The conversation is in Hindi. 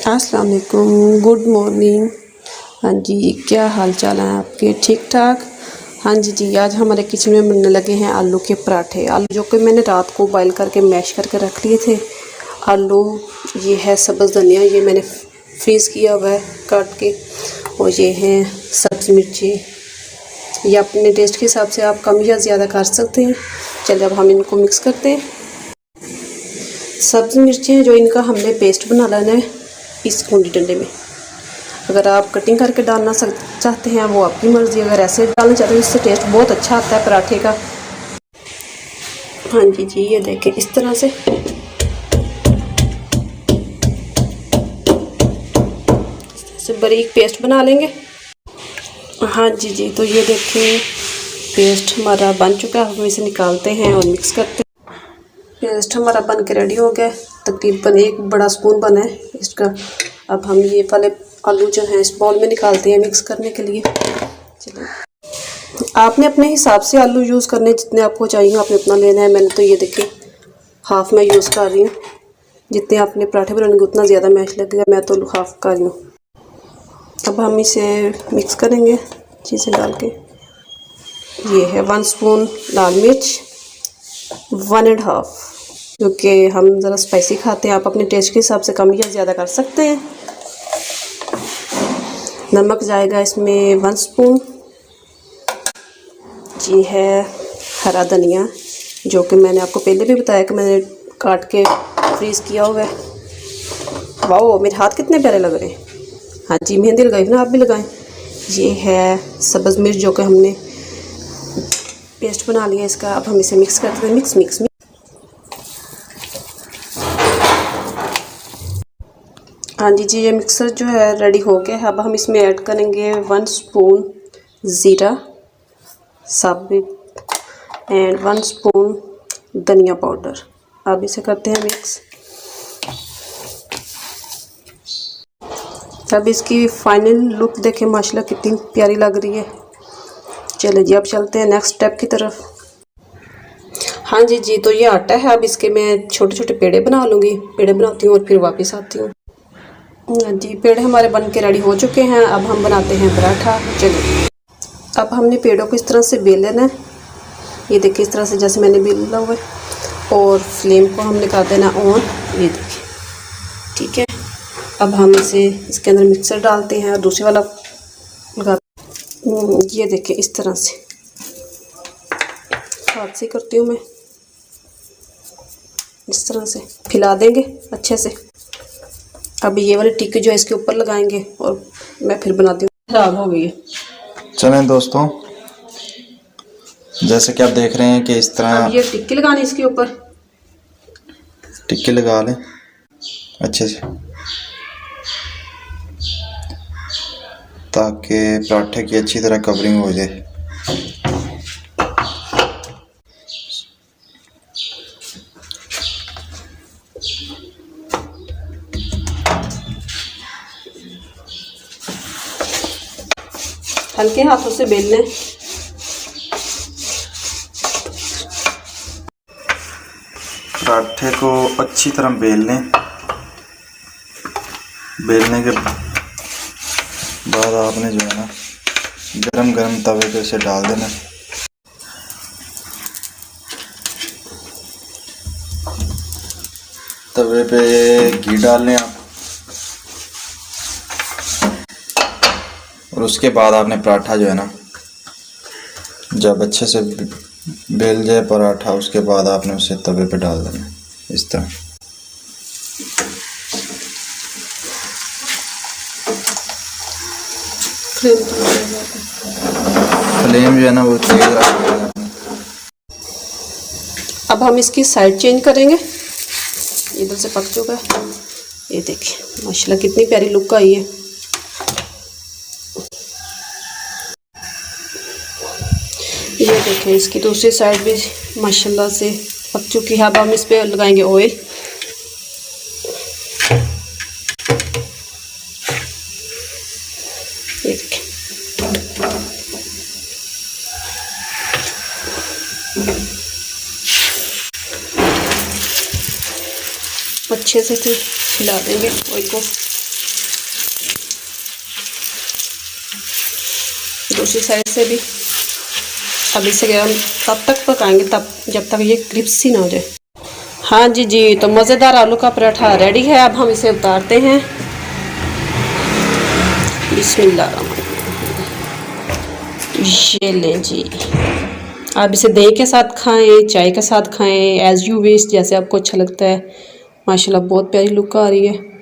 अस्सलाम वालेकुम, गुड मॉर्निंग। हाँ जी, क्या हाल चाल हैं आपके? ठीक ठाक। हाँ जी, आज हमारे किचन में बनने लगे हैं आलू के पराठे। आलू जो कि मैंने रात को बॉईल करके मैश करके रख लिए थे। आलू, ये है सब्ज़ धनिया, ये मैंने फ्रीज़ किया हुआ है काट के, और ये हैं सब्ज़ मिर्ची। ये अपने टेस्ट के हिसाब से आप कम या ज़्यादा कर सकते हैं। चलिए अब हम इनको मिक्स करते हैं। सब्ज़ मिर्ची हैं जो, इनका हमने पेस्ट बना लेना है इस कूंडी डंडे में। अगर आप कटिंग करके डालना चाहते हैं वो आपकी मर्ज़ी, अगर ऐसे डालना चाहते हैं इससे टेस्ट बहुत अच्छा आता है पराठे का। हाँ जी, ये देखें इस तरह से बारीक पेस्ट बना लेंगे। हाँ जी, तो ये देखें पेस्ट हमारा बन चुका है। हम इसे निकालते हैं और मिक्स करते हैं। पेस्ट हमारा बन के रेडी हो गया, तकरीबन 1 बड़ा स्पून बना है इसका। अब हम ये वाले आलू जो हैं इस बाउल में निकालते हैं मिक्स करने के लिए। चलिए, आपने अपने हिसाब से आलू यूज़ करने, जितने आपको चाहिए आपने उतना लेना है। मैंने तो ये देखिए हाफ़ में यूज़ कर रही हूँ। जितने आपने पराठे बनाएंगे उतना ज़्यादा मैश लगेगा, मैं तो हाफ़ कर रही हूँ। अब हम इसे मिक्स करेंगे चीज़ें डाल के। ये है 1 स्पून लाल मिर्च, 1.5, क्योंकि हम ज़रा स्पाइसी खाते हैं। आप अपने टेस्ट के हिसाब से कम या ज़्यादा कर सकते हैं। नमक जाएगा इसमें 1 स्पून। जी है हरा धनिया, जो कि मैंने आपको पहले भी बताया कि मैंने काट के फ्रीज़ किया हुआ है। वाओ, मेरे हाथ कितने प्यारे लग रहे हैं। हाँ जी, मेहंदी लगाई ना, आप भी लगाएं। ये है सब्ज़ मिर्च जो कि हमने पेस्ट बना लिया इसका। अब हम इसे मिक्स करते हैं। मिक्स। हाँ जी, ये मिक्सर जो है रेडी हो गया है। अब हम इसमें ऐड करेंगे 1 स्पून ज़ीरा साबुत एंड 1 स्पून धनिया पाउडर। अब इसे करते हैं मिक्स। अब इसकी फाइनल लुक देखें, माशाल्लाह कितनी प्यारी लग रही है। चलिए जी, अब चलते हैं नेक्स्ट स्टेप की तरफ। हाँ जी, तो ये आटा है। अब इसके मैं छोटे छोटे पेड़े बना लूँगी। पेड़े बनाती हूँ और फिर वापस आती हूँ। हाँ जी, पेड़े हमारे बन के रेडी हो चुके हैं। अब हम बनाते हैं पराठा। चलिए, अब हमने पेड़ों को इस तरह से बेल लेना है। ये देखिए इस तरह से जैसे मैंने बेला हुआ है, और फ्लेम को हमने कर देना ऑन। ये देखिए, ठीक है। अब हम इसे इसके अंदर मिक्सर डालते हैं और दूसरे वाला लगा। ये देखिए इस तरह से हाथ से करती हूँ मैं। इस तरह से फैला देंगे अच्छे से। अब ये वाली टिक्की जो है इसके ऊपर लगाएंगे और मैं फिर बनाती हूँ। खराब हो गई है। चलें दोस्तों, जैसे कि आप देख रहे हैं कि इस तरह अब ये टिक्की लगानी इसके ऊपर। टिक्की लगा लें अच्छे से, ताकि पराठे की अच्छी तरह कवरिंग हो जाए। हल्के हाथों से बेल लें। पराठे को अच्छी तरह बेल लें। बेलने के बाद आपने जो है ना गरम गरम तवे पे इसे डाल देना। तवे पे घी डाल लें आप, और उसके बाद आपने पराठा जो है ना, जब अच्छे से बेल जाए पराठा, उसके बाद आपने उसे तवे पे डाल देना इस तरह। फ्लेम जो है ना वो तेज रखना। अब हम इसकी साइड चेंज करेंगे। इधर से पक चुका है। ये देखिए माशाल्लाह कितनी प्यारी लुक आई है। ये देखें इसकी दूसरी साइड भी माशाल्लाह से पक चुकी है। अब हम इस पे लगाएंगे ऑयल। ये देखें, अच्छे से हिला देंगे ऑयल को। दूसरी साइड से भी। अब इसे हम तब तक पकाएंगे जब तक ये क्रिस्पी ना हो जाए। हाँ जी, तो मज़ेदार आलू का पराठा रेडी है। अब हम इसे उतारते हैं। बिस्मिल्लाह, ये लें जी। आप इसे दही के साथ खाएं, चाय के साथ खाएं, एज़ यू विश, जैसे आपको अच्छा लगता है। माशाल्लाह बहुत प्यारी लुक आ रही है।